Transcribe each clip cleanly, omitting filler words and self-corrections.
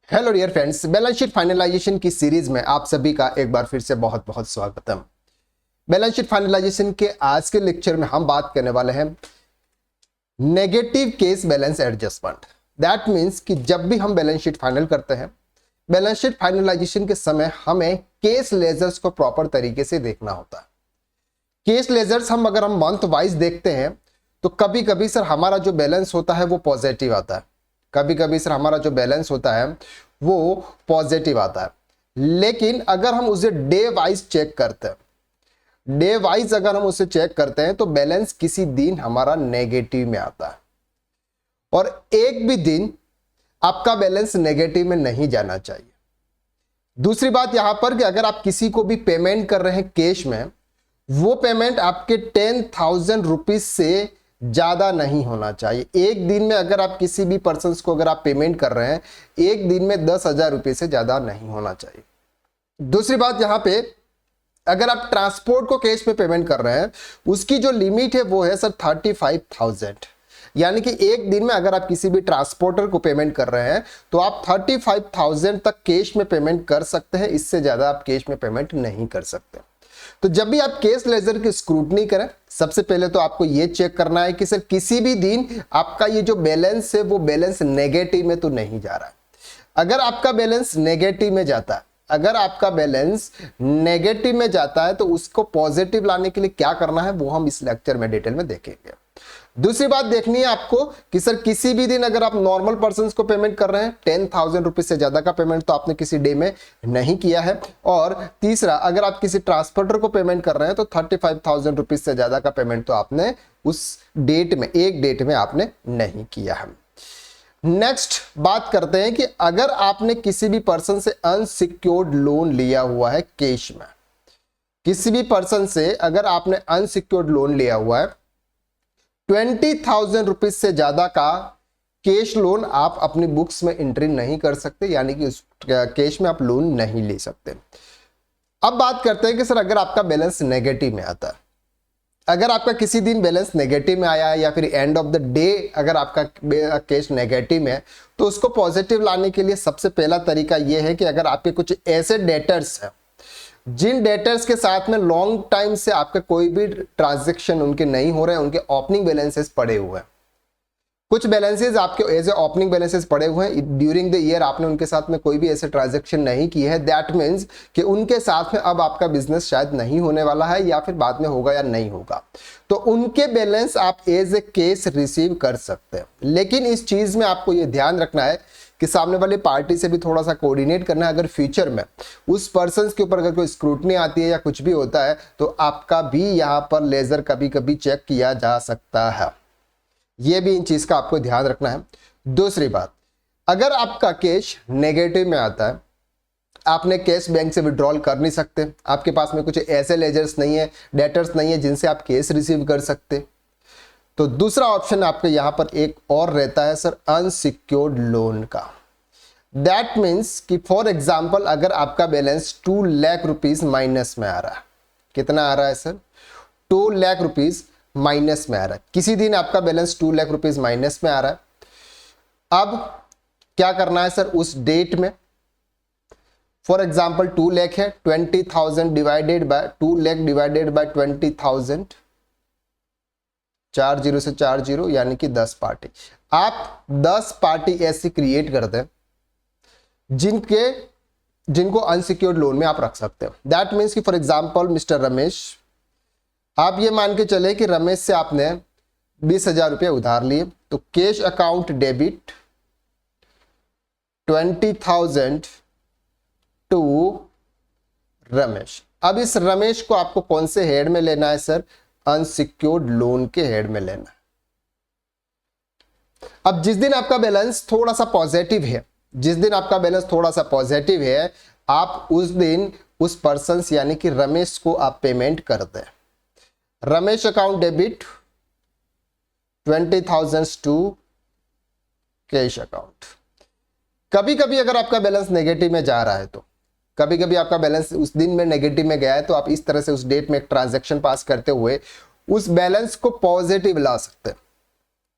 Hello dear friends, balance sheet finalisation की series में आप सभी का एक बार फिर से बहुत बहुत स्वागतम। बैलेंस शीट फाइनलाइजेशन के आज के लेक्चर में हम बात करने वाले हैं negative case balance adjustment. That means कि जब भी हम बैलेंस शीट फाइनल करते हैं, बैलेंस शीट फाइनलाइजेशन के समय हमें केस लेजर्स को प्रॉपर तरीके से देखना होता है। केस लेजर्स अगर हम मंथ वाइज देखते हैं तो कभी कभी सर हमारा जो बैलेंस होता है वो पॉजिटिव आता है, कभी कभी सर हमारा जो बैलेंस होता है वो पॉजिटिव आता है। लेकिन अगर हम उसे डे वाइज चेक करते हैं, डे वाइज अगर हम उसे चेक करते हैं तो बैलेंस किसी दिन हमारा नेगेटिव में आता है और एक भी दिन आपका बैलेंस नेगेटिव में नहीं जाना चाहिए। दूसरी बात यहां पर कि अगर आप किसी को भी पेमेंट कर रहे हैं कैश में, वो पेमेंट आपके 10,000 रुपीज से ज्यादा नहीं होना चाहिए। एक दिन में अगर आप किसी भी पर्सन को अगर आप पेमेंट कर रहे हैं, एक दिन में 10,000 रुपये से ज्यादा नहीं होना चाहिए। दूसरी बात यहां पे अगर आप ट्रांसपोर्ट को कैश में पेमेंट कर रहे हैं, उसकी जो लिमिट है वो है सर 35,000। यानी कि एक दिन में अगर आप किसी भी ट्रांसपोर्टर को पेमेंट कर रहे हैं तो आप 35,000 तक कैश में पेमेंट कर सकते हैं, इससे ज्यादा आप कैश में पेमेंट नहीं कर सकते। तो जब भी आप केस लेजर की स्क्रूटनी करें, सबसे पहले तो आपको यह चेक करना है कि सर किसी भी दिन आपका ये जो बैलेंस है वो बैलेंस नेगेटिव में तो नहीं जा रहा है। अगर आपका बैलेंस नेगेटिव में जाता है, अगर आपका बैलेंस नेगेटिव में जाता है तो उसको पॉजिटिव लाने के लिए क्या करना है वो हम इस लेक्चर में डिटेल में देखेंगे। दूसरी बात देखनी है आपको कि सर किसी भी दिन अगर आप नॉर्मल पर्सन को पेमेंट कर रहे हैं, 10,000 रुपीज से ज्यादा का पेमेंट तो आपने किसी डे में नहीं किया है। और तीसरा, अगर आप किसी ट्रांसपोर्टर को पेमेंट कर रहे हैं तो 35,000 रुपीज से ज्यादा का पेमेंट तो आपने उस डेट में, एक डेट में आपने नहीं किया है। नेक्स्ट बात करते हैं कि अगर आपने किसी भी पर्सन से अनसिक्योर्ड लोन लिया हुआ है कैश में, किसी भी पर्सन से अगर आपने अनसिक्योर्ड लोन लिया हुआ है, 20,000 रुपीज से ज्यादा का कैश लोन आप अपनी बुक्स में एंट्री नहीं कर सकते, यानी कि उस कैश में आप लोन नहीं ले सकते। अब बात करते हैं कि सर अगर आपका बैलेंस नेगेटिव में आता है, अगर आपका किसी दिन बैलेंस नेगेटिव में आया है या फिर एंड ऑफ द डे अगर आपका कैश नेगेटिव में है, तो उसको पॉजिटिव लाने के लिए सबसे पहला तरीका यह है कि अगर आपके कुछ ऐसे डेटर्स हैं जिन डेटर्स के साथ में लॉन्ग टाइम से आपका कोई भी ट्रांजैक्शन उनके नहीं हो रहे हैं, उनके ओपनिंग बैलेंसेस पड़े हुए हैं, कुछ बैलेंसेस आपके एज ए ओपनिंग बैलेंसेस पड़े हुए हैं, ड्यूरिंग द ईयर आपने उनके साथ में कोई भी ऐसे ट्रांजैक्शन नहीं की है, दैट मीन्स कि उनके साथ में अब आपका बिजनेस शायद नहीं होने वाला है या फिर बाद में होगा या नहीं होगा, तो उनके बैलेंस आप एज ए केस रिसीव कर सकते हैं। लेकिन इस चीज में आपको यह ध्यान रखना है कि सामने वाली पार्टी से भी थोड़ा सा कोऑर्डिनेट करना है। अगर फ्यूचर में उस पर्सन के ऊपर अगर कोई स्क्रूटनी आती है या कुछ भी होता है तो आपका भी यहां पर लेजर कभी कभी चेक किया जा सकता है। यह भी इन चीज का आपको ध्यान रखना है। दूसरी बात, अगर आपका कैश नेगेटिव में आता है, आपने कैश बैंक से विड्रॉल कर नहीं सकते, आपके पास में कुछ ऐसे लेजर्स नहीं है, डेटर्स नहीं है जिनसे आप कैश रिसीव कर सकते, तो दूसरा ऑप्शन आपके यहां पर एक और रहता है सर अनसिक्योर्ड लोन का। दैट मीन्स कि फॉर एग्जाम्पल अगर आपका बैलेंस 2 लाख रुपीज माइनस में आ रहा है, कितना आ रहा है सर? 2 लाख रुपीज माइनस में आ रहा है। किसी दिन आपका बैलेंस 2 लाख रुपीज माइनस में आ रहा है। अब क्या करना है सर उस डेट में? फॉर एग्जाम्पल 2 लाख है, 20,000 divided by 2 lakh divided by 20,000, 4 0 से 4 0 यानी कि 10 पार्टी। आप 10 पार्टी ऐसी क्रिएट कर दें जिनको अनसिक्योर्ड लोन में आप रख सकते हो। दैट मीन्स कि फॉर एग्जाम्पल मिस्टर रमेश, आप ये मान के चले कि रमेश से आपने 20,000 रुपये उधार लिए, तो cash account debit 20,000 to Ramesh. अब इस रमेश को आपको कौन से हेड में लेना है सर? अनसिक्योर्ड लोन के हेड में लेना है। अब जिस दिन आपका बैलेंस थोड़ा सा पॉजिटिव है, जिस दिन आपका बैलेंस थोड़ा सा पॉजिटिव है, आप उस दिन उस पर्सन यानी कि रमेश को आप पेमेंट कर दें। Ramesh account debit 20,000 to cash account. कभी कभी अगर आपका बैलेंस नेगेटिव में जा रहा है, तो कभी कभी आपका बैलेंस उस दिन में नेगेटिव में गया है, तो आप इस तरह से उस डेट में एक ट्रांजैक्शन पास करते हुए उस बैलेंस को पॉजिटिव ला सकते हैं।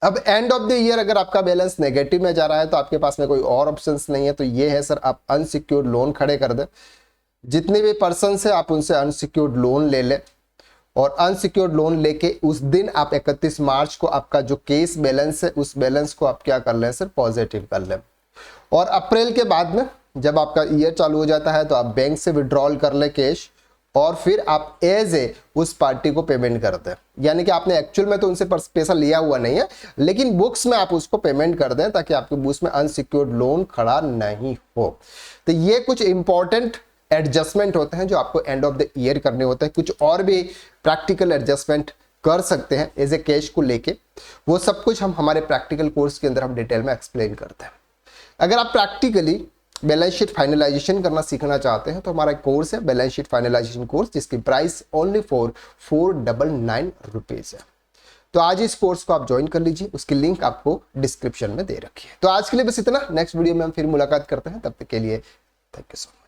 अब एंड ऑफ द ईयर अगर आपका बैलेंस नेगेटिव में जा रहा है तो आपके पास में कोई और ऑप्शंस नहीं है, तो ये है सर आप अनसिक्योर्ड लोन खड़े कर दें। जितने भी पर्सन है आप उनसे अनसिक्योर्ड लोन ले लें, और अनसिक्योर्ड लोन लेके उस दिन आप 31 मार्च को आपका जो केस बैलेंस है उस बैलेंस को आप क्या कर लें सर, पॉजिटिव कर लें। और अप्रैल के बाद में जब आपका ईयर चालू हो जाता है तो आप बैंक से विड्रॉल कर ले कैश, और फिर आप एज ए उस पार्टी को पेमेंट कर दें। यानी कि आपने एक्चुअल में तो उनसे पैसा लिया हुआ नहीं है, लेकिन बुक्स में आप उसको पेमेंट कर दें ताकि आपके बुक्स में अनसिक्योर्ड लोन खड़ा नहीं हो। तो ये कुछ इंपॉर्टेंट एडजस्टमेंट होते हैं जो आपको एंड ऑफ द ईयर करने होते हैं। कुछ और भी प्रैक्टिकल एडजस्टमेंट कर सकते हैं एज ए कैश को लेके, वो सब कुछ हम हमारे प्रैक्टिकल कोर्स के अंदर हम डिटेल में एक्सप्लेन करते हैं। अगर आप प्रैक्टिकली बैलेंस शीट फाइनलाइजेशन करना सीखना चाहते हैं तो हमारा कोर्स है बैलेंस शीट फाइनलाइजेशन कोर्स, जिसकी प्राइस ओनली फॉर 499 रुपीज है। तो आज इस कोर्स को आप ज्वाइन कर लीजिए, उसकी लिंक आपको डिस्क्रिप्शन में दे रखी है। तो आज के लिए बस इतना, नेक्स्ट वीडियो में हम फिर मुलाकात करते हैं, तब तक के लिए थैंक यू सो मच।